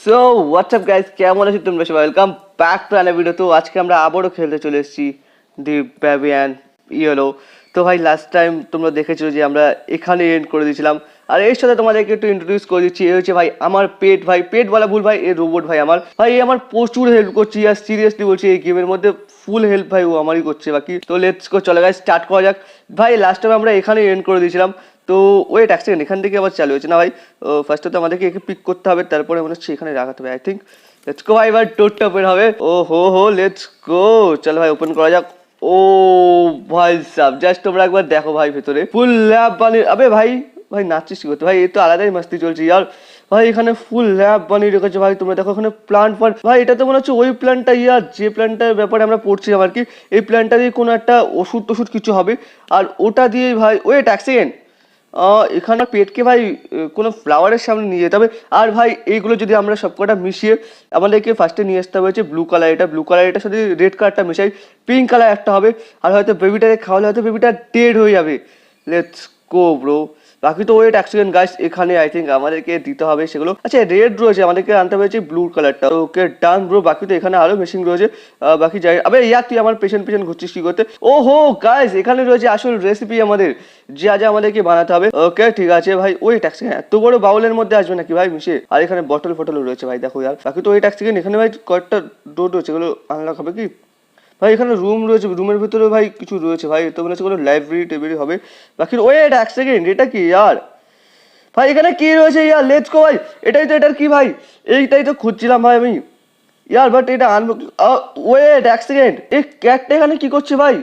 So WhatsApp guys, কেমন আছো তোমরা সবাই? Welcome back to another video. তো আজকে আমরা আবারও খেলতে চলে এসেছি দি ব্যাবিয়ান ইয়েলো। তো ভাই লাস্ট টাইম তোমরা দেখেছো যে আমরা এখানে এন্ড করে দিয়েছিলাম, আর এর সাথে তোমাদেরকে একটু ইন্ট্রোডিউস করে দিচ্ছি। এ হচ্ছে ভাই আমার পেট, ভাই পেট বলা ভুল ভাই, এ রোবট ভাই আমার ভাই, এ আমার প্রচুর হেল্প করছি, আর সিরিয়াসলি বলছি এই গেমের মধ্যে ফুল হেল্প ভাই ও আমারই করছে। বাকি তো লেটস গো, চলে গাইস স্টার্ট করা যাক। ভাই লাস্ট টাইম আমরা এখানে এন্ড করে দিয়েছিলাম, তো ওয়েট এক সেকেন্ড, এখান থেকে আবার চালু হয়েছে না ভাই? ফার্স্টে তো আমাদেরকে একে পিক করতে হবে, তারপরে মনে হচ্ছে এখানে রাখাতে হবে। আই থিঙ্ক লেটস গো ভাই, এবার ডোরটা ওপেন হবে। ও হো লেটস গো, চলো ভাই ওপেন করা যাক। ও ভাই সাব, জাস্ট তোমরা একবার দেখো ভাই, ভেতরে ফুল ল্যাব বানিয়ে, আবে ভাই ভাই নাচছিস কি করতে ভাই? এই তো আলাদাই মাস্তি চলছে ইয়ার। ভাই এখানে ফুল ল্যাব বানিয়ে রেখেছে ভাই, তোমরা দেখো এখানে প্ল্যান্ট ফান্ট ভাই, এটা তো মনে হচ্ছে ওই প্ল্যান্টটা ইয়ার, যে প্ল্যান্টটার ব্যাপারে আমরা পড়ছিলাম আর কি। এই প্ল্যান্টটা দিয়ে কোনো একটা ওষুধ টষুধ কিছু হবে, আর ওটা দিয়ে ভাই ওয়েট এক সেকেন্ড, এখানে পেটকে ভাই কোনো ফ্লাওয়ারের সামনে নিয়ে যেতে হবে। আর ভাই এইগুলো যদি আমরা সবকটা মিশিয়ে আমাদেরকে ফার্স্টে নিয়ে আসতে হবে হচ্ছে ব্লু কালার, এটা ব্লু কালার, এটার সাথে রেড কালারটা মিশাই পিঙ্ক কালার একটা হবে। আর হয়তো বেবিটাকে খাওয়ালে হয়তো বেবিটা ডেড হয়ে যাবে। Let's go bro. বাকি তো ওয়েট এক সেকেন্ড গাইস, এখানে আই থিঙ্ক আমাদেরকে দিতে হবে সেগুলো। আচ্ছা রেড রয়েছে, আমাদেরকে আনতে হবে হচ্ছে ব্লু কালারটা। ওকে ডান ব্রো। বাকি তো এখানে আরো মেশিন রয়েছে, বাকি যাই। আবে ইয়ার তুই আমার পেছন পেছন ঘুরছিস কি করতে? ও হো গাইস, এখানে রয়েছে আসল রেসিপি আমাদের, যা যা আমাদেরকে বানাতে হবে। ওকে ঠিক আছে ভাই, ওয়েট এক সেকেন্ড, এত বড় বাউলের মধ্যে আসবে নাকি ভাই মিশে? আর এখানে বটল ফটল রয়েছে ভাই, দেখো ইয়ার। বাকি তো ওয়েট এক সেকেন্ড, এখানে ভাই কয়েকটা ডোর রয়েছে, এগুলো আনলক হবে কি ভাই? এখানে রুম রয়েছে, রুমের ভিতরে ভাই কিছু রয়েছে ভাই, তো মনে হচ্ছে কোনো লাইব্রেরি টেবিলি হবে। বাকি ওয়েট এক সেকেন্ড, এটা কি ইয়ার ভাই? এখানে কি রয়েছে ইয়ার? লেটস গো ভাই, এটাই তো, এটার কি ভাই? এইটাই তো খুঁজছিলাম ভাই আমি ইয়ার, বাট এটা আনবো। ওয়েট এক সেকেন্ড, এই ক্যাটটা এখানে কি করছে ভাই?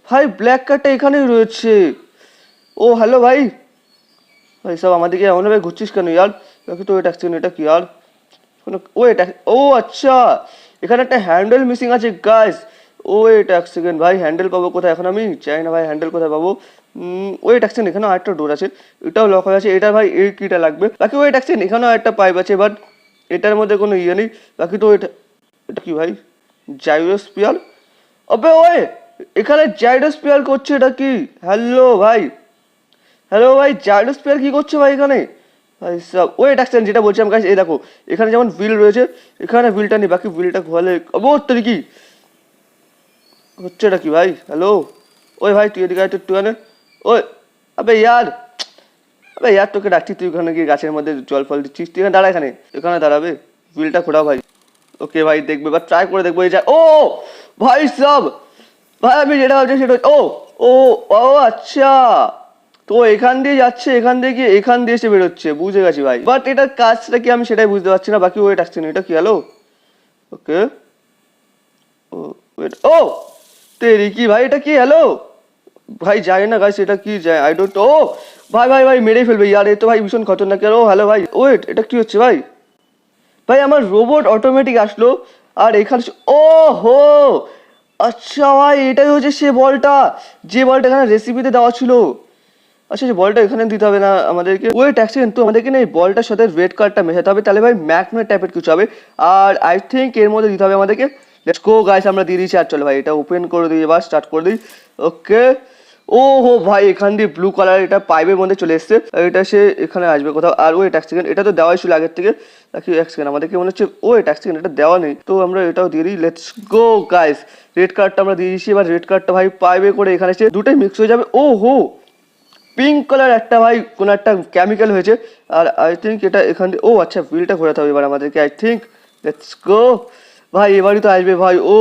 ভাই ব্ল্যাক ক্যাটটা এখানেই রয়েছে। ও হ্যালো ভাই, ভাই সব আমাদেরকে এমনভাবে ঘুরছিস কেন ইয়ার? বাকি তো ওয়েট এক সেকেন্ড, এটা কি ইয়ার? ওয়েট, ও আচ্ছা, এখানে একটা হ্যান্ডেল মিসিং আছে গাইস। ওয়েট এক সেকেন্ড ভাই, হ্যান্ডেল পাবো কোথায়? এখন আমি চাই না ভাই, হ্যান্ডেল কোথায় পাবো? ওয়েট এক সেকেন্ড, এখানেও আরেকটা ডোর আছে, এটাও লক হয়ে আছে। এটা ভাই এই কিটা লাগবে। বাকি ওয়েট এক সেকেন্ড, এখানেও একটা পাইপ আছে, বাট এটার মধ্যে কোনো ইয়ে নেই। বাকি তো এটা, এটা কি ভাই? জাইরোস্পিয়ার। আবে ওয়ে, এখানে জাইরোস্পিয়ার করছে, এটা কি? হ্যালো ভাই, হ্যালো ভাই, জাইরোস্পিয়ার কি করছে ভাই এখানে? ভাই সব ওয়েট এক সেকেন্ড, যেটা বলছিলাম গাইস, এই দেখো এখানে যেমন হুইল রয়েছে, এখানে হুইলটা নেই। বাকি হুইলটা ঘোরালে ও তোর কি হচ্ছে, এটা কি ভাই? হ্যালো ওই ভাই, তুই এদিকে আয় তো একটুখানে। ওই আবে ইয়ার, আবে ইয়ার তোকে ডাকছি, তুই ওখানে গিয়ে গাছের মধ্যে জল ফল দিচ্ছিস, তুই এখানে দাঁড়া, এখানে এখানে দাঁড়াবে। হুইলটা ঘোরাও ভাই। ওকে ভাই দেখবে, বা ট্রাই করে দেখবো এই যা। ও ভাই সব ভাই, আমি যেটা ভাবছি সেটা ও ও ও আচ্ছা, তো এখান দিয়ে যাচ্ছে, এখান দিয়ে গিয়ে এখান দিয়ে এসে বেরোচ্ছে, বুঝে গেছি ভাই। বাট এটার কাজটা কি আমি সেটাই বুঝতে পারছি না। বাকি ওয়েট আসছে না, এটা কি? হ্যালো ওকে, ও ওয়েট, ও তেরি কি ভাই, এটা কি? হ্যালো ভাই, যায় না গাইস, এটা কি যায়? I don't. ও ভাই ভাই ভাই, মেরেই ফেলবে ইয়ার, এ তো ভাই ভীষণ খতরনাক। ও হ্যালো ভাই, ওয়েট এটা কি হচ্ছে ভাই? ভাই আমার রোবট অটোমেটিক আসলো, আর এখানে ও হো আচ্ছা ভাই, এটাই হচ্ছে সে বলটা, যে বলটা এখানে রেসিপিতে দেওয়া ছিল। আচ্ছা যে বলটা এখানে দিতে হবে না আমাদেরকে। ওয়েট এক সেকেন্ড, তো আমাদেরকে না এই বলটার সাথে রেড কার্ডটা মেশাতে হবে, তাহলে ভাই ম্যাগনেট টাইপের কিছু হবে। আর আই থিঙ্ক এর মধ্যে দিতে হবে আমাদেরকে। লেটস গো গাইস, আমরা দিয়ে দিয়েছি। আর চলো ভাই এটা ওপেন করে দিই, এবার স্টার্ট করে দিই। ওকে, ও হো ভাই, এখান দিয়ে ব্লু কালার এটা পাইপের মধ্যে চলে এসছে, এটা সে এখানে আসবে কোথাও। আর ওয়েট এক সেকেন্ড, এটা তো দেওয়াই ছিল আগের থেকে। নাকি এক সেকেন্ড, আমাদেরকে মনে হচ্ছে ওয়েট এক সেকেন্ড, এটা দেওয়া নেই, তো আমরা এটাও দিয়ে দিই। লেটস গো গাইস, রেড কার্ডটা আমরা দিয়ে দিয়েছি। এবার রেড কার্ডটা ভাই পাইপে করে এখানে এসে দুটাই মিক্স হয়ে যাবে। ও হো, পিঙ্ক কালার একটা ভাই কোনো একটা কেমিক্যাল হয়েছে। আর আই থিঙ্ক এটা এখান দিয়ে, ও আচ্ছা হুইলটা ঘোরাতে হবে এবার আমাদেরকে আই থিঙ্ক। লেটস গো ভাই, এবারই তো আসবে ভাই। ও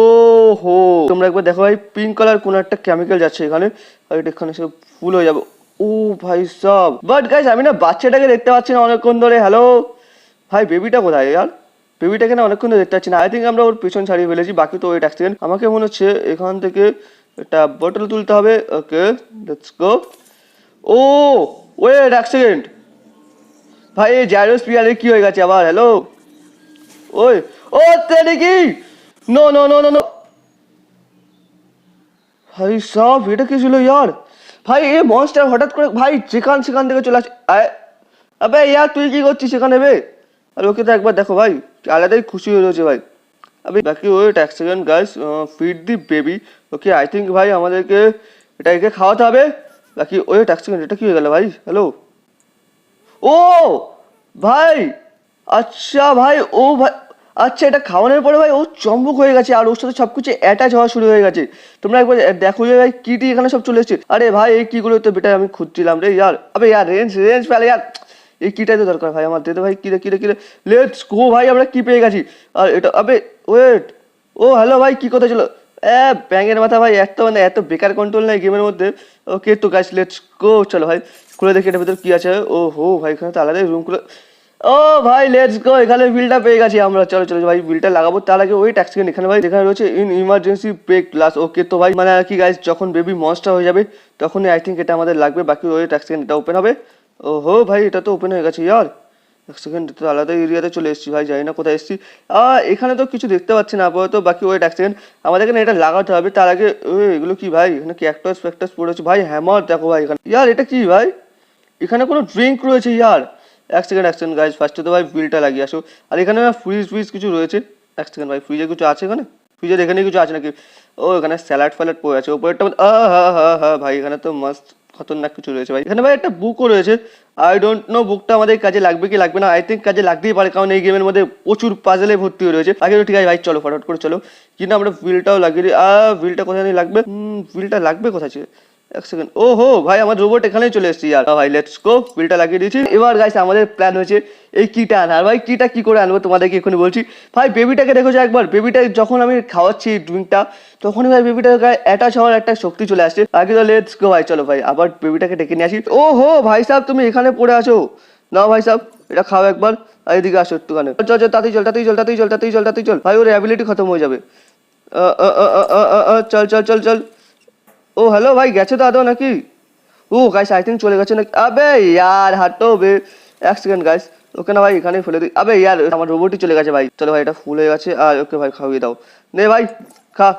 হো, তোমরা একবার দেখো ভাই, পিঙ্ক কালার কোনো একটা কেমিক্যাল যাচ্ছে এখানে, আর এটা এখানে সব ফুল হয়ে যাবে। ও ভাই সব, বাট গাইস আমি না বাচ্চাটাকে দেখতে পাচ্ছি না অনেকক্ষণ ধরে। হ্যালো ভাই, বেবিটা কোথায় ইয়ার? বেবিটাকে না অনেকক্ষণ ধরে দেখতে পাচ্ছি না। আই থিঙ্ক আমরা ওর পিছন ছাড়িয়ে ফেলেছি। বাকি তো ওয়েট এক সেকেন্ড, আমাকে মনে হচ্ছে এখান থেকে একটা বোতল তুলতে হবে। Okay let's go. Oh wait এক সেকেন্ড ভাই, এই জাইরোস্পিয়ারে কি হয়ে গেছে আবার? হ্যালো ওই, ও তেরি কি, no no no no no ভাই সব, এটা কি ছিল ইয়ার? ভাই এই মনস্টার হঠাৎ করে ভাই যেখান সেখান থেকে চলে আসে। আবে ইয়ার তুই কি করছিস সেখানে বে? আর ওকে তো একবার দেখো ভাই, আলাদাই খুশি হয়ে রয়েছে ভাই। আবে বাকি ওয়েট এক second guys, feed the baby. Okay I think ভাই আমাদেরকে এটাকে খাওয়াতে হবে। বাকি ওয়েট এক সেকেন্ড, এটা কি হয়ে গেল ভাই? হ্যালো ও ভাই, আচ্ছা ভাই, ও ভাই, আচ্ছা এটা খাওয়ানোর পরে ভাই ও চম্বুক হয়ে গেছে আর ওর সাথে সবকিছু অ্যাটাচ হওয়া শুরু হয়ে গেছে। তোমরা একবার দেখো যে ভাই কিটি এখানে সব চলে এসেছে। আরে ভাই এই কিগুলো তো বেটা আমি খুঁজছিলাম রে ইয়ার। আবে ইয়ার রেঞ্জ রেঞ্জ পেলে ইয়ার, এই কিটাই তো দরকার ভাই আমার। দে তো ভাই, কিরে কিরে কিরে, লেটস গো ভাই, আমরা কি পেয়ে গেছি। আর এটা আবে ওয়েট, ও হ্যালো ভাই, কি কথা ছিল? ব্যাঙের মাথা ভাই, এত মানে এত বেকার কন্ট্রোল নেই গেমের মধ্যে। ওকে তো গাইস লেটস গো, চলো ভাই খুলে দেখি এটার ভিতর কি আছে। ও হো ভাই, এখানে তো আলাদাই রুম খুলে, ও ভাই লেটস গো, এখানে বিলটা পেয়ে গেছি আমরা। চলো চলো ভাই বিলটা লাগাবো, তার আগে ওই ট্যাক্সি এখানে ভাই এখানে রয়েছে ইন ইমার্জেন্সি ব্রেক গ্লাস। ওকে তো ভাই মানে আর কি গাইস, যখন বেবি মনস্টার হয়ে যাবে তখনই আই থিঙ্ক এটা আমাদের লাগবে। বাকি ওই ট্যাক্সি এটা ওপেন হবে। ও হো ভাই, এটা তো ওপেন হয়ে গেছে ইয়ার। এক সেকেন্ড, তো আলাদা এরিয়াতে চলে এসেছি ভাই, জানি না কোথায় এসেছি। এখানে তো কিছু দেখতে পাচ্ছি না আপাতত। বাকি ওয়েট এক সেকেন্ড, আমাদের এখানে এটা লাগাতে হবে। তার আগে এগুলো কি ভাই, এখানে ক্যাকটাস ফ্যাকটাস পড়েছে ভাই, হ্যামার দেখো ভাই এখানে। ইয়ার এটা কি ভাই, এখানে কোনো ড্রিঙ্ক রয়েছে ইয়ার। এক সেকেন্ড গাইজ, ফার্স্টে তো ভাই বিলটা লাগিয়ে আসো। আর এখানে ফ্রিজ ফ্রিজ কিছু রয়েছে। এক সেকেন্ড ভাই, ফ্রিজে কিছু আছে এখানে? ফ্রিজের এখানে কিছু আছে নাকি? ও এখানে স্যালাড ফ্যালাড পড়ে আছে ওপরটা। হ্যাঁ ভাই, এখানে তো মাস্ট খতরনাক কিছু রয়েছে ভাই। এখানে ভাই একটা বুকও রয়েছে। আই ডোন্ট নো বুকটা আমাদের কাজে লাগবে কি লাগবে না। আই থিঙ্ক কাজে লাগতেই পারে, কারণ এই গেমের মধ্যে প্রচুর পাজেলে ভর্তি হয়ে রয়েছে। আগে তো ঠিক আছে ভাই, চলো ফটাফট করে চলো। কিন্তু আমরা বিলটাও লাগিয়ে দিই। বিলটা কোথায় নিয়ে লাগবে? বিলটা লাগবে কোথায় ছিল? এক সেকেন্ড, ও হো ভাই, আমার রোবট এখানেই চলে এসেছি আর ভাই লেটস গো, বিলটা লাগিয়ে দিয়েছি। এবার গাইস আমাদের প্ল্যান হয়েছে এই কিটা আনার। ভাই কিটা কি করে আনবো তোমাদেরকে এক্ষুনি বলছি। ভাই বেবিটাকে দেখো যে একবার, বেবিটা যখন আমি খাওয়াচ্ছি ড্রিঙ্কটা, তখনই ভাই বেবিটার গায়ে অ্যাটাচ হওয়ার একটা শক্তি চলে আসছে। আগে তো লেটস গো ভাই, চলো ভাই আবার বেবিটাকে ডেকে নিয়ে আসি। ও হো ভাই সাহেব, তুমি এখানে পড়ে আছো? না ভাই সাহেব, এটা খাও একবার। আর এদিকে আসো একটুখানে, চল চল তাতেই চল তাতেই চল তাতেই চল তাতেই চল তাতেই চল। ভাই ওর অ্যাবিলিটি খতম হয়ে যাবে। চল চল চল চল। ও হ্যালো ভাই, গেছে তো আদৌ নাকি? ও গাইস আই থিঙ্ক চলে গেছে নাকি। আবে ইয়ার হাঁটো বে, এক সেকেন্ড গাইস, ওকে না ভাই এখানেই ফেলে দিই। আবে ইয়ার, আমার রোবটই চলে গেছে ভাই। চলো ভাই, এটা ফুল হয়ে গেছে। আর ওকে ভাই খাওয়িয়ে দাও, নে ভাই খা।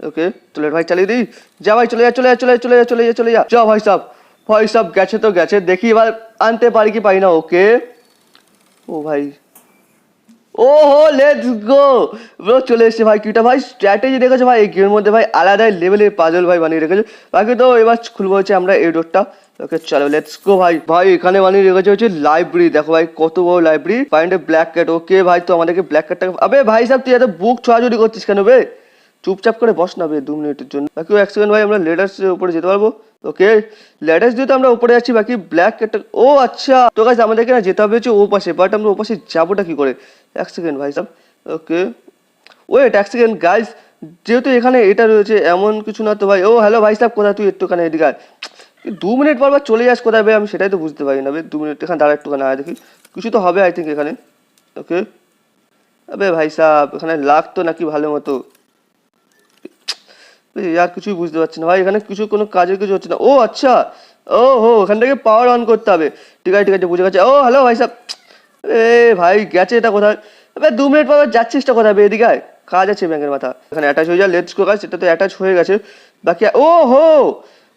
ওকে চলে ভাই, চালিয়ে দিই। যা ভাই, চলে যা চলে যা চলে যা চলে যা চলে যা চলে যা। চ ভাই সব গেছে তো গেছে, দেখি এবার আনতে পারি কি পারি না ওকে। ও ভাই, ও হো লেটস গো ব্রো, চলে এসেছে ভাই কিটা। ভাই স্ট্র্যাটেজি দেখেছো ভাই, এই গেমের মধ্যে ভাই আলাদাই লেভেলের পাজল ভাই বানিয়ে রেখেছে। বাকি তো এবার খুলবো হচ্ছে আমরা এই ডোরটা। ওকে চলো লেটস গো ভাই। ভাই এখানে বানিয়ে রেখেছে হচ্ছে লাইব্রেরি, দেখো ভাই কত বড় library. Find a black cat. Okay ভাই, তো আমাদেরকে ব্ল্যাক ক্যাটটা, আবে ভাই সাহেব তুই এত বুক ছোড়াছুড়ি করছিস কেন বে? চুপচাপ করে বস না বে 2 মিনিটের জন্য। বাকি এক সেকেন্ড ভাই, আমরা লেডার্সের উপরে যেতে পারবো? ওকে লেডার্স দিয়ে তো আমরা উপরে যাচ্ছি। বাকি ব্ল্যাক ক্যাটটা, ও আচ্ছা তো গাইস আমাদেরকে না যেতে হবে হচ্ছে ও পাশে, বাট আমরা ও পাশে যাবোটা কি করে? এক সেকেন্ড ভাই সাহেব, ওকে ওয়েট এক সেকেন্ড গাইস, যেহেতু এখানে এটা রয়েছে এমন কিছু না তো ভাই। ও হ্যালো ভাই সাহেব, কোথায় তুই? একটুখানে এদিকে আয়। 2 মিনিট পর চলে যাস কোথায় ভাই, আমি সেটাই তো বুঝতে পারি না বে। 2 মিনিট এখানে দাঁড়া, একটুখানে আয় দেখি, কিছু তো হবে আই থিঙ্ক এখানে। ওকে আবে ভাই সাহেব, এখানে লাগতো নাকি ভালো মতো? আর কিছুই বুঝতে পারছি না ভাই, এখানে কিছু কোনো কাজের কিছু হচ্ছে না। ও আচ্ছা, ও হো এখান থেকে পাওয়ার অন করতে হবে। ঠিক আছে ঠিক আছে, বুঝে গেছে। ও হ্যালো ভাই সাহেব, এ ভাই গেছে এটা কোথায়? এবার 2 মিনিট পর যাচ্ছিসটা কোথায়? এদিকে আয়, কাজ আছে ব্যাংকের মাথা। এখানে অ্যাটাচ হয়ে যায়, লেটস গো গাইস, এটা তো অ্যাটাচ হয়ে গেছে। বাকি ও হো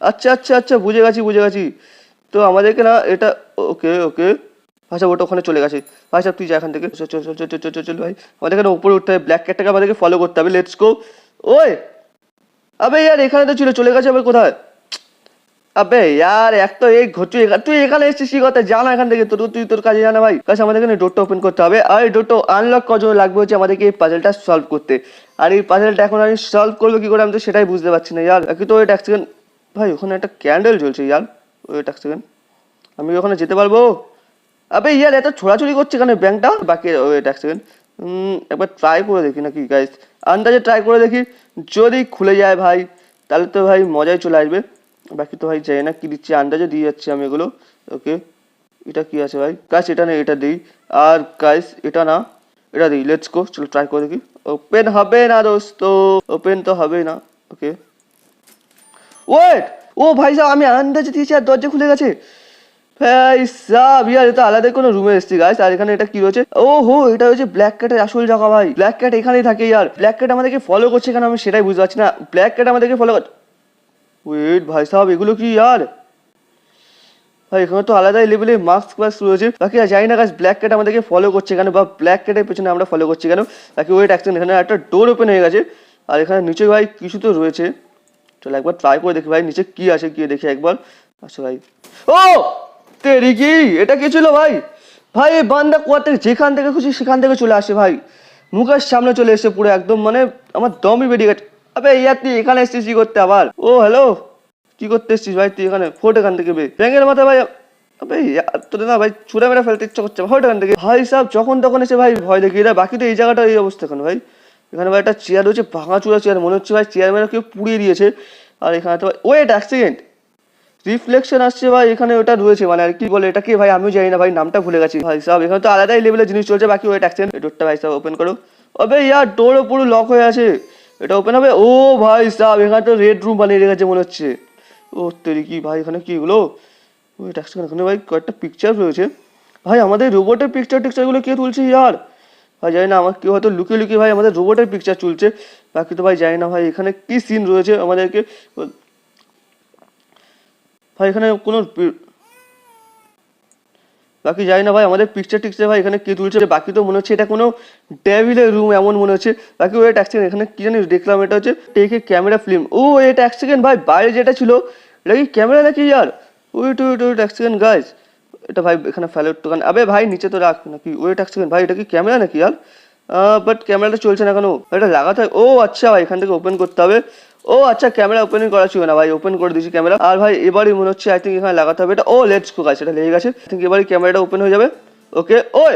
আচ্ছা আচ্ছা আচ্ছা, বুঝে গেছি বুঝে গেছি। তো আমাদেরকে না এটা, ওকে ওকে ভাই সাহেব ওটা ওখানে চলে গেছে। ভাই সাহেব তুই যা এখান থেকে, চল চল চল চল চল চল চল ভাই, আমাদের এখানে উপরে উঠতে হবে। ব্ল্যাক ক্যাটটাকে আমাদেরকে ফলো করতে হবে, লেটস গো। ওই আবে ইয়ার, এখানে তো ছিল, চলে গেছে আবার কোথায়? আবে ইয়ার, এক তো এই ঘুরছু, তুই এখানে এসেছিস কি কথা? জানা এখান থেকে, তুই তোর কাজে জানা ভাই। কাজ আমাদের এখানে ডোরটা ওপেন করতে হবে। আর এই ডোরটা আনলক করার জন্য লাগবে হচ্ছে আমাদেরকে এই পাজলটা সলভ করতে। আর এই পাজলটা এখন আমি সলভ করবো কি করে, আমি তো সেটাই বুঝতে পারছি না ইয়ার। একটু তো ওয়েট এক সেকেন্ড ভাই, ওখানে একটা ক্যান্ডেল জ্বলছে ইয়ার। ওয়েট এক সেকেন্ড, আমি ওখানে যেতে পারবো? আবে ইয়ার, এত ছোড়াছুড়ি করছে এখানে ব্যাংকটা। বাকি ওয়েট এক সেকেন্ড, একবার ট্রাই করে দেখি নাকি গাইস, আন্দাজে ট্রাই করে দেখি। যদি খুলে যায় ভাই, তাহলে তো ভাই মজাই চলে আসবে। বাকি তো ভাই জানি না কি দিচ্ছি, আন্দাজে দিয়ে যাচ্ছি আমি এগুলো। ওকে এটা কি আছে ভাই? গাইস এটা না, এটা দিই। আর গাইস এটা না, এটা দিই। লেটস গো, চলো ট্রাই করে দেখি। ওপেন হবে না দোস্ত, ওপেন তো হবে না। ওকে ওয়েট, ও ভাই সাহেব আমি আন্দাজে দিয়েছি আর দরজা খুলে গেছে। ভাই সাব ইয়ার, এটা আলাদা কোনো রুমে এসেছি গাইস। আর এখানে এটা কি রয়েছে? ও হো, এটা হচ্ছে ব্ল্যাক ক্যাটের আসল জায়গা ভাই। ব্ল্যাক ক্যাট এখানেই থাকে ইয়ার। ব্ল্যাক ক্যাট আমাদেরকে ফলো করছে কেন, আমি সেটাই বুঝতে পারছি না। ব্ল্যাক ক্যাট আমাদেরকে ফলো করছে। ওয়েট ভাই সাহেব, এগুলো কি ইয়ার? ভাই এখানে তো আলাদাই লেভেলে মাস্ক ক্লাস রয়েছে। বাকি জানি না গাইস ব্ল্যাক ক্যাট আমাদেরকে ফলো করছে কেন, বা ব্ল্যাক ক্যাটের পেছনে আমরা ফলো করছি কেন। বাকি ওয়েট অ্যাকশন, এখানে একটা ডোর ওপেন হয়ে গেছে। আর এখানে নিচে ভাই কিছু তো রয়েছে। চলো একবার ট্রাই করে দেখি ভাই, নিচে কি আছে গিয়ে দেখি একবার। আচ্ছা ভাই, ও তেরি কি, এটা কি ছিল ভাই? ভাই এই বান্দা কোথা থেকে যেখান থেকে খুশি সেখান থেকে চলে আসে ভাই, মুখের সামনে চলে এসে পুরো একদম মানে আমার দমই বেরিয়ে গেছে। আবে ইয়ার তুই এখানে এসছিস কি করতে আবার? ও হ্যালো, কি করতে এসছিস ভাই তুই এখানে? ফোট এখান থেকে বে ব্যাঙের মাথা ভাই। আবে তোর না ভাই ছুড়ে মেরে ফেলতে ইচ্ছা করছে, ফোট এখান থেকে ভাই সাহেব। যখন তখন এসে ভাই ভয় দেখিয়ে দেয়। বাকি তো এই জায়গাটা এই অবস্থা কেন ভাই? এখানে ভাই একটা চেয়ার রয়েছে, ভাঙা চূড়া চেয়ার, মনে হচ্ছে ভাই চেয়ার মেরে কেউ পুড়িয়ে দিয়েছে। আর এখানে তো ওয়েট এক সেকেন্ড, রিফ্লেকশন আসছে ভাই এখানে, ওটা রয়েছে মানে আর কি বলে এটাকে ভাই, আমিও জানি না ভাই, নামটা ভুলে গেছি ভাই সাহেব। এখানে তো আলাদাই লেভেলের জিনিস চলছে। বাকি ওয়েট অ্যাকশন, ডোরটা ভাই সাহেব ওপেন করো। আবে ইয়ার ডোরও পুরো লক হয়ে আছে, এটা ওপেন হবে? ও ভাই সাহেব এখানে তো রেড রুম বানিয়ে রেখেছে মনে হচ্ছে। ও তৈরি কি ভাই, এখানে কি এগুলো? ওয়েট অ্যাকশন, এখানে ভাই কয়েকটা পিকচার রয়েছে ভাই। আমাদের রোবটের পিকচার টিকচারগুলো কে তুলছে ইয়ার? ভাই জানি না, আমার কেউ হয়তো লুকিয়ে লুকিয়ে ভাই আমাদের রোবটের পিকচার চলছে। বাকি তো ভাই জানি না ভাই এখানে কি সিন রয়েছে আমাদেরকে। ভাই এখানে কোনো বাকি জানি না ভাই আমাদের পিকচার টিকচার ভাই এখানে কে তুলছে। বাকি তো মনে হচ্ছে এটা কোনো ডেভিলের রুম এমন মনে হচ্ছে। বাকি ওয়েট এক সেকেন্ড, এখানে কি জানিস দেখলাম, এটা হচ্ছে টেকে ক্যামেরা ফিল্ম। ও এটা এক সেকেন্ড ভাই, বাইরে যেটা ছিল এটা কি ক্যামেরা নাকি ইয়ার? ওয়েট ওয়েট ওয়েট এক সেকেন্ড গাইজ, এটা ভাই এখানে ফেলে দোকান। আবে ভাই নিচে তো রাখ নাকি। ওয়েট এক সেকেন্ড ভাই, এটা কি ক্যামেরা নাকি ইয়ার? বাট ক্যামেরাটা চলছে না কেন? এটা লাগাতে হয়। ও আচ্ছা ভাই এখান থেকে ওপেন করতে হবে। ও আচ্ছা ক্যামেরা ওপেনিং করা ছিল না ভাই, ওপেন করে দিয়েছি ক্যামেরা। আর ভাই এবারই মনে হচ্ছে আই থিঙ্ক এখানে লাগাতে হবে এটা। ও লেটস গো গাইস, এটা লেগে গেছে। আই থিঙ্ক এবারই ক্যামেরাটা ওপেন হয়ে যাবে। ওকে ওই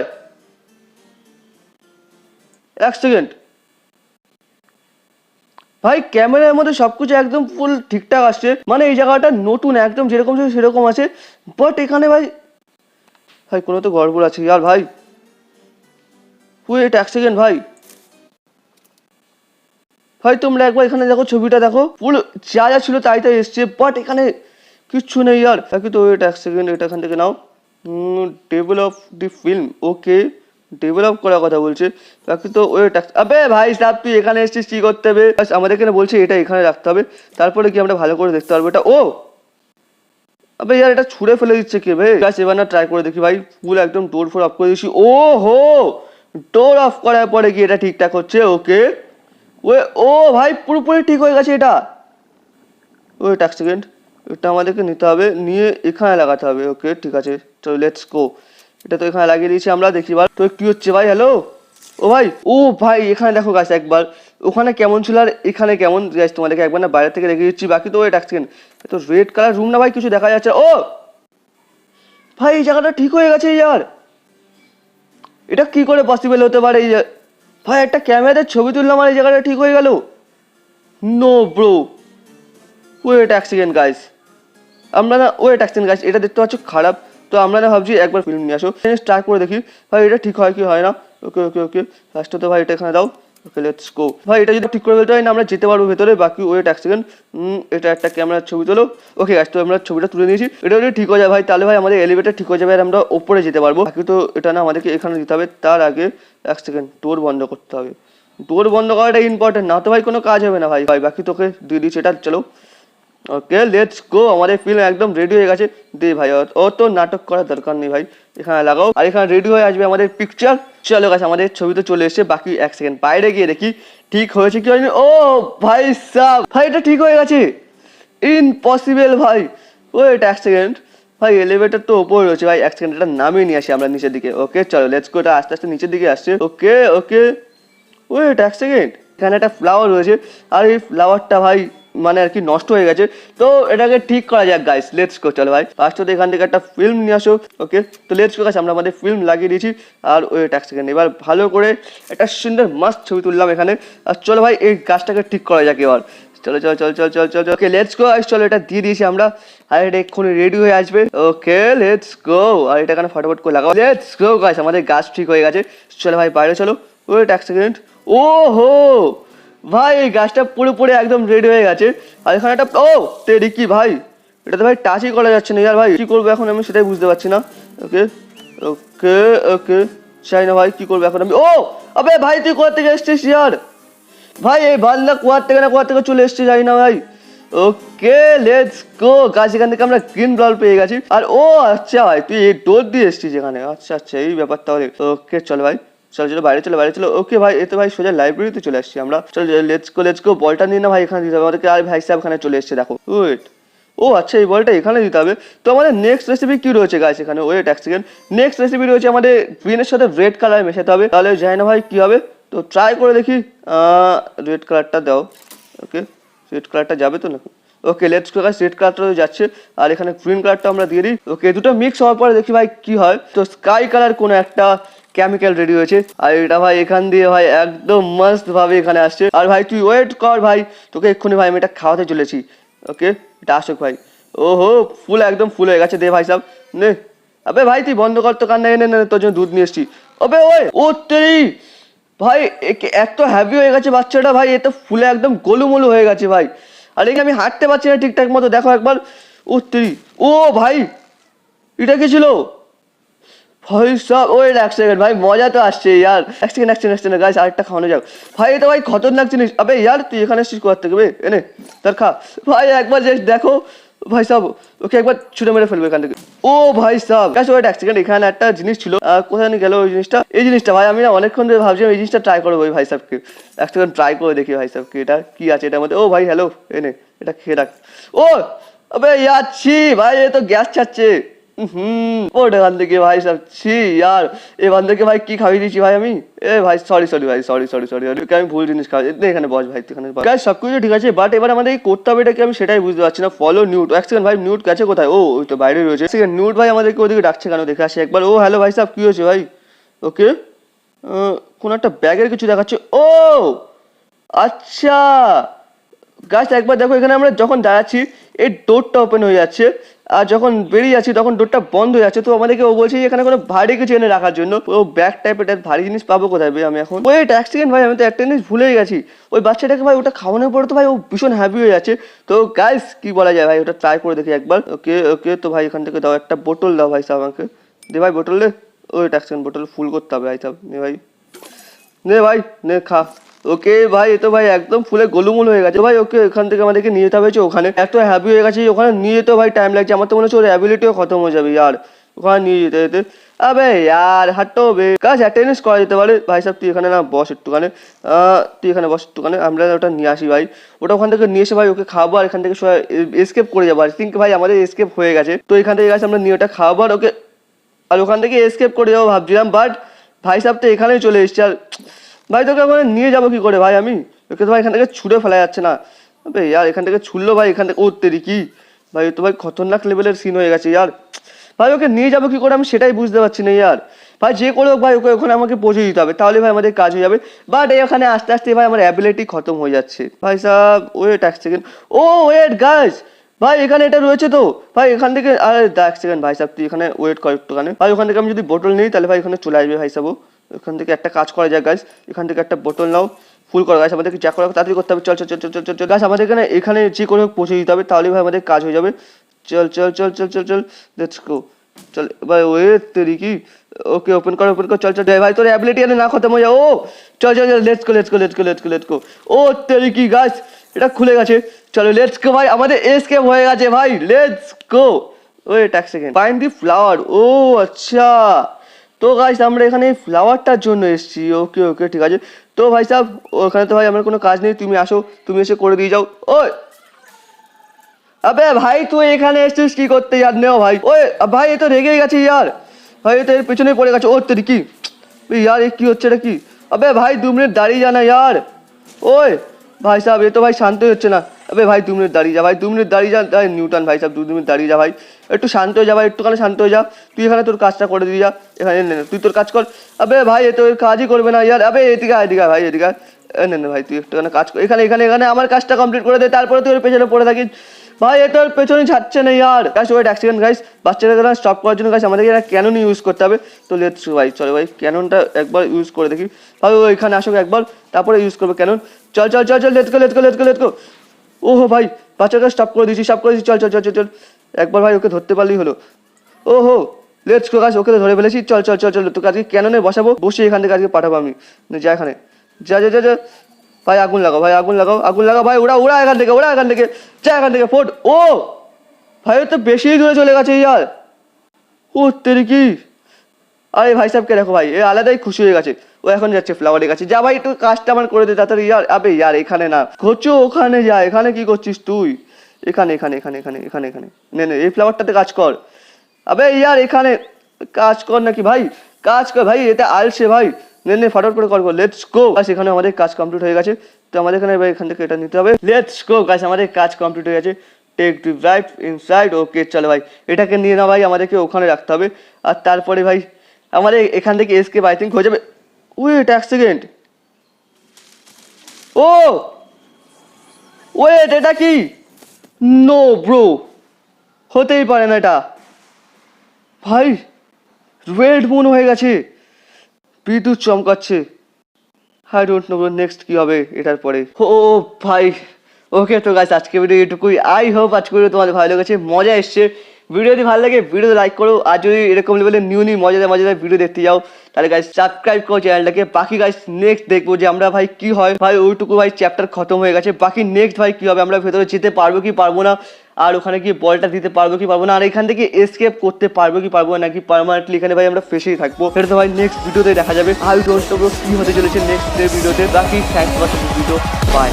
এক সেকেন্ড ভাই, ক্যামেরার মধ্যে সবকিছু একদম ফুল ঠিকঠাক আসছে, মানে এই জায়গাটা নতুন একদম যেরকম ছিল সেরকম আছে। বাট এখানে ভাই ভাই কোনো তো গড়বড় আছে ইয়ার ভাই। ওয়েট এক সেকেন্ড ভাই, ভাই তোমরা একবার এখানে দেখো, ছবিটা দেখো, পুরো যা যা ছিল তাই তাই এসছে। বাট এখানে কিচ্ছু নেই ইয়ার। বাকি তো ওয়েট এক সেকেন্ড, এটা এখান থেকে নাও। Develop the film, okay develop করার কথা বলছে। বাকি তো ওয়েট আবে ভাই সাহেব তুই এখানে এসেছিস কি করতে হবে? আমাদের এখানে বলছে এটা এখানে রাখতে হবে, তারপরে কি আমরা ভালো করে দেখতে পারবো এটা। ও আবে ইয়ার এটা ছুঁড়ে ফেলে দিচ্ছে কে ভাই? গাছ এবার না ট্রাই করে দেখি ভাই। ফুল একদম ডোর ফোর অফ করে দিয়েছি। ও হো, ডোর অফ করার পরে কি এটা ঠিকঠাক হচ্ছে? ওকে ওয়ে ও ভাই পুরোপুরি ঠিক হয়ে গেছে এটা। ওয়েট এক সেকেন্ড, এটা আমাদেরকে নিতে হবে, নিয়ে এখানে লাগাতে হবে। ওকে ঠিক আছে চলো লেটস গো। এটা তো এখানে লাগিয়ে দিয়েছি আমরা, দেখি বার তো কি হচ্ছে ভাই। হ্যালো ও ভাই, ও ভাই এখানে দেখো গাছ একবার, ওখানে কেমন ছিল আর এখানে কেমন গাছ, তোমাদেরকে একবার না বাইরে থেকে রেখে দিচ্ছি। বাকি তো ওয়েট এক সেকেন্ড, তো রেড কালার রুম না ভাই, কিছু দেখা যাচ্ছে। ও ভাই এই জায়গাটা ঠিক হয়ে গেছে ইয়ার, এটা কি করে পসিবল হতে পারে? ভাই একটা ক্যামেরাতে ছবি তুললাম আর এই জায়গাটা ঠিক হয়ে গেল। নো ব্রো, ওয়েট এক সেকেন্ড গাইস, আমরা না ওয়েট এক সেকেন্ড গাইস, এটা দেখতে পাচ্ছ খারাপ, তো আমরা না ভাবছি একবার ফিল্ম নিয়ে আসো, স্টার্ট করে দেখি ভাই এটা ঠিক হয় কি হয় না। ওকে ওকে ওকে ফার্স্ট তো ভাই এটা এখানে দাও। ওকে লেটস গো ভাই, এটা যদি ঠিক করে ফেলতে হয় না আমরা যেতে পারবো ভেতরে। বাকি ওয়েট এক সেকেন্ড, এটা একটা ক্যামেরার ছবি তোলো। ওকে গাইস তো আমরা ছবিটা তুলে নিয়েছি, এটা যদি ঠিক হয়ে যায় ভাই তাহলে ভাই আমাদের এলিভেটর ঠিক হয়ে যাবে আর আমরা ওপরে যেতে পারবো। বাকি তো এটা না আমাদেরকে এখানে দিতে হবে, তার আগে এক সেকেন্ড ডোর বন্ধ করতে হবে। ডোর বন্ধ করাটা ইম্পর্টেন্ট, না তো ভাই কোনো কাজ হবে না ভাই। ভাই বাকি তোকে দিয়ে দিচ্ছি এটা, চলো ওকে লেটস গো। আমাদের ফিল্ম একদম রেডি হয়ে গেছে। দে ভাই ও তো নাটক করার দরকার নেই ভাই, এখানে লাগাও আর এখানে রেডি হয়ে আসবে আমাদের পিকচার। চলো গাছ আমাদের ছবি তো চলে এসেছে। বাকি এক সেকেন্ড বাইরে গিয়ে দেখি ঠিক হয়েছে কি হয়নি। ও ভাই সাব ভাই এটা ঠিক হয়ে গেছে, ইম্পসিবল ভাই। ওয়েট এক সেকেন্ড ভাই, এলিভেটর তো ওপরে রয়েছে ভাই, এক সেকেন্ড এটা নামিয়ে নিয়ে আসি আমরা নিচের দিকে। ওকে চলো লেটস গো, এটা আস্তে আস্তে নিচের দিকে আসছে। ওকে ওকে ওয়েট এক সেকেন্ড, এখানে একটা ফ্লাওয়ার রয়েছে আর এই ফ্লাওয়ারটা ভাই মানে আর কি নষ্ট হয়ে গেছে, তো এটাকে ঠিক করা যাক গাইস। লেটস গো চলো ভাই, ফার্স্ট তো এখান থেকে একটা ফিল্ম নিয়ে আসো। ওকে তো লেটস গো গাইস, আমরা আমাদের ফিল্ম লাগিয়ে দিয়েছি। আর ওয়েট এক সেকেন্ড, এবার ভালো করে একটা সুন্দর মাস্ট ছবি তুললাম এখানে। আর চলো ভাই এই গাছটাকে ঠিক করা যাক এবার। চলো চলো চল চল চল চল ওকে লেটস গো গাইস, চলো এটা দিয়ে দিয়েছি আমরা। আর এটা এক্ষুনি রেডি হয়ে আসবে। ওকে লেটস গো, আর এটা এখানে ফটাফট করে লাগাও। লেটস গো গাইস, আমাদের গাছ ঠিক হয়ে গেছে। চলো ভাই বাইরে চলো। ওয়েট এক সেকেন্ড, ও হো ভাই এই গাছটা পুরোপুরি একদম রেডি হয়ে গেছে। আর এখানে একটা ও তেরি কি ভাই, এটা তো ভাই টাচই করা যাচ্ছে না ইয়ার। ভাই কি করবো এখন আমি সেটাই বুঝতে পারছি না। ওকে ওকে ওকে চাই না ভাই, কি করবো এখন আমি? ও আবে ভাই তুই কোথা থেকে এসছিস ইয়ার? ভাই এই বান্দা কোয়ার থেকে না কোয়ার থেকে চলে এসছে যাই না ভাই। ওকে লেটস গো গাছ, এখান থেকে আমরা গ্রিন বল পেয়ে গেছি। আর ও আচ্ছা ভাই তুই এই ডোর দিয়ে এসছিস এখানে, আচ্ছা আচ্ছা এই ব্যাপার তাহলে। ওকে চল ভাই, চলো চলো বাইরে চলো বাইরে চলো। ওকে ভাই এ তো ভাই সোজা লাইব্রেরিতে চলে আসছি আমরা। চল লেটস গো বলটা নিয়ে না ভাই এখানে দিতে হবে আমাদেরকে। আর ভাই সাহেব এখানে চলে এসছে দেখো। ওয়েট ও আচ্ছা, এই বলটা এখানে দিতে হবে। তো আমাদের নেক্সট রেসিপি কি রয়েছে গাইস এখানে, ওয়েট এক সেকেন্ড। নেক্সট রেসিপি রয়েছে আমাদের গ্রিনের সাথে রেড কালার মেশাতে হবে, তাহলে জানি না ভাই কি হবে। তো ট্রাই করে দেখি। রেড কালারটা দাও। ওকে, রেড কালারটা যাবে তো নাকি? ওকে, লেটস গো গাইস, রেড কালারটা যাচ্ছে আর এখানে গ্রিন কালারটা আমরা দিয়ে দিই। ওকে, দুটো মিক্স হওয়ার পরে দেখি ভাই কি হয়। তো স্কাই কালার কোনো একটা কেমিক্যাল রেডি হয়েছে আর এটা ভাই এখান দিয়ে ভাই একদম মস্ত ভাবে এখানে আসছে। আর ভাই তুই ওয়েট কর ভাই, তোকে এক্ষুনি ভাই আমি এটা খাওয়াতে চলেছি। ওকে, এটা আসুক ভাই। ওহো, ফুল একদম ফুল হয়ে গেছে, দে ভাই সাহেব নে। আবে ভাই তুই বন্ধ কর তো কান্না, এনে নে, তোর জন্য দুধ নিয়ে এসছি। ওবে ওই ও তেরি ভাই, এত হ্যাভি হয়ে গেছে বাচ্চাটা ভাই, এ তো ফুলে একদম গোলুমোলু হয়ে গেছে ভাই। আর এই আমি হাঁটতে পারছি না ঠিকঠাক মতো, দেখো একবার। ও তেরি, ও ভাই এটা কি ছিল ভাই সব? ওয়েট এক সেকেন্ড ভাই, মজা তো আসছে ইয়ার। এক সেকেন্ড গাইস, আরেকটা খাওয়ানো যাক ভাই। এটা ভাই খতরনাক জিনিস। আবে ইয়ার তুই এখানে এসেছিস কোথা থেকে বে? এনে তার খা ভাই, একবার জাস্ট দেখো ভাই সাহেব, ওকে একবার ছুটে মেরে ফেলবে এখান থেকে। ও ভাই সাহেব গাইস, ওয়েট এক সেকেন্ড, এখানে একটা জিনিস ছিল, কোথায় নিয়ে গেল ওই জিনিসটা? এই জিনিসটা ভাই আমি না অনেকক্ষণ ধরে ভাবছিলাম এই জিনিসটা ট্রাই করবো ওই ভাই সাহেবকে। এক সেকেন্ড ট্রাই করে দেখি ভাই সাহেবকে, এটা কি আছে এটার মধ্যে। ও ভাই হ্যালো, এনে এটা খেয়ে রাখ। ও আবে ইয়ার ছি ভাই, এ তো গ্যাস ছাড়ছে। ওটা এখান থেকে ভাই সব ছি ইয়ার, এ বান্ধবকে ভাই কি খাইয়ে দিয়েছি ভাই আমি। এ ভাই সরি ভাই, সরি আমি ভুল জিনিস খাওয়া। এখানে বস ভাই, এখানে গাইস সব কিছু ঠিক আছে, বাট এবার আমাদের করতে হবে এটা কি আমি সেটাই বুঝতে পারছি না। Follow newt. এক সেকেন্ড ভাই, নিউট গেছে কোথায়? ও ওই তো বাইরে রয়েছে। সেকেন্ড নিউট ভাই আমাদেরকে ওদিকে ডাকছে কেন, দেখে আসি একবার। ও হ্যালো ভাই সাহেব, কি হয়েছে ভাই? ওকে, কোন একটা ব্যাগের কিছু দেখাচ্ছে। ও আচ্ছা গাছ একবার দেখো, এখানে আমরা যখন দাঁড়াচ্ছি এই ডোরটা ওপেন হয়ে যাচ্ছে আর যখন বেরিয়ে যাচ্ছি তখন ডোরটা বন্ধ হয়ে যাচ্ছে। তো আমাদেরকে ও বলছে যে এখানে কোনো ভারী কিছু এনে রাখার জন্য। ও ব্যাগ টাইপের ভারী জিনিস পাবো কোথায় আমি এখন? ওয়েট এক সেকেন্ড ভাই, আমি তো একটা জিনিস ভুলেই গেছি। ওই বাচ্চাটাকে ভাই ওটা খাওয়ানোর পরে তো ভাই ও ভীষণ হ্যাপি হয়ে যাচ্ছে। তো গাইস কি বলা যায় ভাই, ওটা ট্রাই করে দেখি একবার। ওকে তো ভাই এখান থেকে দাও একটা বোতল, দাও ভাই সাহেব আমাকে। দে ভাই বোতল দে। ওইট এক সেকেন্ড, বোতল ফুল করতে হবে ভাই সাহেব। নে ভাই, নে ভাই নে খা। ওকে ভাই, এ তো ভাই একদম ফুলে গোলুমুল হয়ে গেছে ভাই। ওকে এখান থেকে আমাদেরকে নিয়ে যেতে হবে ওখানে। এত হ্যাপি হয়ে গেছে ওখানে নিয়ে যেতে ভাই টাইম লাগছে। আমার তো মনে হচ্ছে ওর অ্যাবিলিটিও খতম হয়ে যাবে ইয়ার ওখানে নিয়ে যেতে যেতে। আবে ইয়ার হাঁটো বে কাজ, অ্যাটেন্ডেন্স করা যেতে পারে ভাই সাহেব। তুই এখানে না বস একটুখানে, তুই এখানে বস একটুখানে, আমরা ওটা নিয়ে আসি ভাই। ওটা ওখান থেকে নিয়ে এসে ভাই ওকে খাওয়াবো আর এখান থেকে এসকেপ করে যাবো। আই থিঙ্ক ভাই আমাদের এসকেপ হয়ে গেছে। তো এখান থেকে গাছ আমরা নিয়ে ওটা খাওয়াবো আর ওকে, আর ওখান থেকে এসকেপ করে যাবো ভাবছিলাম, বাট ভাই সাহেব তো এখানেই চলে এসছে। আর ভাই তোকে ওখানে নিয়ে যাবো কি করে ভাই আমি? ওকে তো ভাই এখান থেকে ছুঁড়ে ফেলা যাচ্ছে না। আবে ইয়ার এখান থেকে ছুড়লো ভাই, এখান থেকে ও তেরি কি ভাই, তো ভাই খতরনাক লেভেলের সিন হয়ে গেছে ইয়ার। ভাই ওকে নিয়ে যাবো কি করে আমি সেটাই বুঝতে পারছি না ইয়ার। ভাই যে করে হোক ভাই ওকে ওখানে আমাকে পৌঁছে দিতে হবে, তাহলে ভাই আমাদের কাজ হয়ে যাবে। বাট এখানে আস্তে আস্তে ভাই আমার অ্যাবিলিটি খতম হয়ে যাচ্ছে ভাই সাহেব। ওয়েট এক সেকেন্ড, ও ওয়েট গাইস ভাই এখানে এটা রয়েছে তো ভাই, এখান থেকে আরে এক সেকেন্ড ভাই সাহেব, তুই এখানে ওয়েট কর একটুখানে ভাই। ওখান থেকে আমি যদি বোতল নিই তাহলে ভাই এখানে চলে আসবে ভাই সাহেব। ওখান থেকে একটা কাজ করা যায় গাইস, এখান থেকে একটা বোতল নাও, ফুল করো গাছ। আমাদেরকে যা করা তাড়াতাড়ি করতে হবে। চল গাছ, আমাদের এখানে যে করে পৌঁছে দিতে হবে, তাহলে ভাই আমাদের কাজ হয়ে যাবে। চল লেটস গো। চল ভাই, ওয়েট তেরি কি। ওকে ওপেন কর চল ভাই, তোর অ্যাবিলিটি না খতম হয়ে যাও। ও চল লেটস গো। ও তেরি কি গাছ, এটা খুলে গেছে। চলো লেটস গো ভাই, আমাদের এসকেপ হয়ে গেছে ভাই, লেটস গো। ওয়েট এক সেকেন্ড, ফাইন্ড দি ফ্লাওয়ার। ও আচ্ছা, তো গাইস আমরা এখানে ফ্লাওয়ারটার জন্য এসেছি। ওকে ঠিক আছে। তো ভাই সাহেব ওখানে তো ভাই আমার কোনো কাজ নেই, তুমি আসো, তুমি এসে করে দিয়ে যাও। ওই আবে ভাই তুই এখানে এসছিস কি করতে ইয়ার? নেও ভাই। ওই ভাই এ তো রেগে গেছে ইয়ার, ভাই এ তো এর পেছনে পড়ে গেছে। ও তুই কি ইয়ার, এ কি হচ্ছে এটা কি? আবে ভাই 2 মিনিট দাঁড়িয়ে যা না ইয়ার। ওই ভাই সাহেব এ তো ভাই শান্ত হচ্ছে না। আবে ভাই 2 মিনিট দাঁড়িয়ে যা ভাই, 2 মিনিট দাঁড়িয়ে যা। নিউটন ভাই সাহেব 2 মিনিট দাঁড়িয়ে যা ভাই, একটু শান্ত হয়ে যা ভাই, একটুখানি শান্ত হয়ে যা। তুই এখানে তোর কাজটা করে দিয়ে যা, এখানে তুই তোর কাজ কর। আবে ভাই এ তো কাজই করবে না ইয়ার। আবে এদিকে ভাই এদিকে ভাই, তুই একটুখানি কাজ কর এখানে আমার কাজটা কমপ্লিট করে দে, তারপরে তুই ওর পেছনে পড়ে থাকিস ভাই। এ তোর পেছনে ছাড়ছে না ইয়ার। গাইস ওয়েট এক সেকেন্ড গাইস, বাচ্চাটাকে স্টপ করার জন্য গাইস আমাদেরকে একটা ক্যানন ইউজ করতে হবে। তো লেটস ভাই, চলো ভাই ক্যাননটা একবার ইউজ করে দেখি ভাই। ও এখানে আসুক একবার, তারপরে ইউজ করবে ক্যানন। চল লেটস গো। ওহো ভাই বাচ্চাকে স্টপ করে দিয়েছি। চল একবার ভাই ওকে ধরতে পারলেই হলো। ওহো লেটস গো গাইস, ওকে তো ধরে ফেলেছি। চল তোকে আজকে ক্যাননে বসাবো, বসে এখান থেকে আজকে পাঠাবো আমি। যা এখানে যা ভাই, আগুন লাগাও ভাই, উড়া এখান থেকে যা এখান থেকে ফোট। ও ভাই তো বেশি দূরে চলে গেছে ইয়ার। ও তেরি কি, আরে ভাই সাহেবকে দেখো ভাই, এ আলাদাই খুশি হয়ে গেছে। ও এখন যাচ্ছে ফ্লাওয়ারের কাছে। যা ভাই একটু কাজটা আমার করে দে তাড়াতাড়ি ইয়ার। আবে ইয়ার এখানে না, ঘুরছো ওখানে যা, এখানে কি করছিস তুই? এখানে এখানে এখানে এখানে এখানে এখানে নে নে এই ফ্লাওয়ারটাতে কাজ কর। আবে ইয়ার এখানে কাজ কর নাকি ভাই, কাজ কর ভাই, এটা আলসে ভাই। নে নে ফটাফট করে কর, লেটস গো গাইস। এখানে আমাদের কাজ কমপ্লিট হয়ে গেছে, তো আমাদের এখানে ভাই এখান থেকে এটা নিতে হবে। লেটস গো গাইস, আমাদের কাজ কমপ্লিট হয়ে গেছে। টেক দ্য রাইট ইনসাইড, ওকে চলো ভাই এটাকে নিয়ে না ভাই, আমাদেরকে ওখানে রাখতে হবে। আর তারপরে ভাই আমাদের এখান থেকে এসকেপ আই থিঙ্ক হয়ে যাবে। ওয়েট এক সেকেন্ড, ও ওয়েট এটা কি? নো ব্রো, হতেই পারে না এটা ভাই, রেড মুন হয়ে গেছে, বিদ্যুৎ চমকাচ্ছে। আই ডোন্ট নো নেক্সট কি হবে এটার পরে। ও ভাই ওকে, তো গাইস আজকে ভিডিও এটুকুই। আই হোপ আজকে ভিডিও তোমাদের ভালো লেগেছে, মজা এসছে। ভিডিও যদি ভালো লাগে ভিডিও লাইক করো, আর যদি এরকম লেভেলের নিউ মজাদার মজাদার ভিডিও দেখতে যাও তাহলে গাইস সাবস্ক্রাইব করো চ্যানেলটাকে। বাকি গাইস নেক্সট দেখবো যে আমরা ভাই কি হয় ভাই, ওইটুকু ভাই চ্যাপ্টার খতম হয়ে গেছে। বাকি নেক্সট ভাই কি হবে, আমরা ভেতরে যেতে পারবো কি পারবো না, আর ওখানে গিয়ে বলটা দিতে পারবো কি পারবো না, আর এখান থেকে এসকেপ করতে পারবো কি পারবো না, নাকি পার্মানেন্টলি এখানে ভাই আমরা ফেসেই থাকবো, সেটা তো ভাই নেক্সট ভিডিওতে দেখা যাবে। আই ডোন্ট নো কি হতে চলেছে নেক্সট ভিডিওতে। বাকি থ্যাংকস ফর ভিডিও, বাই।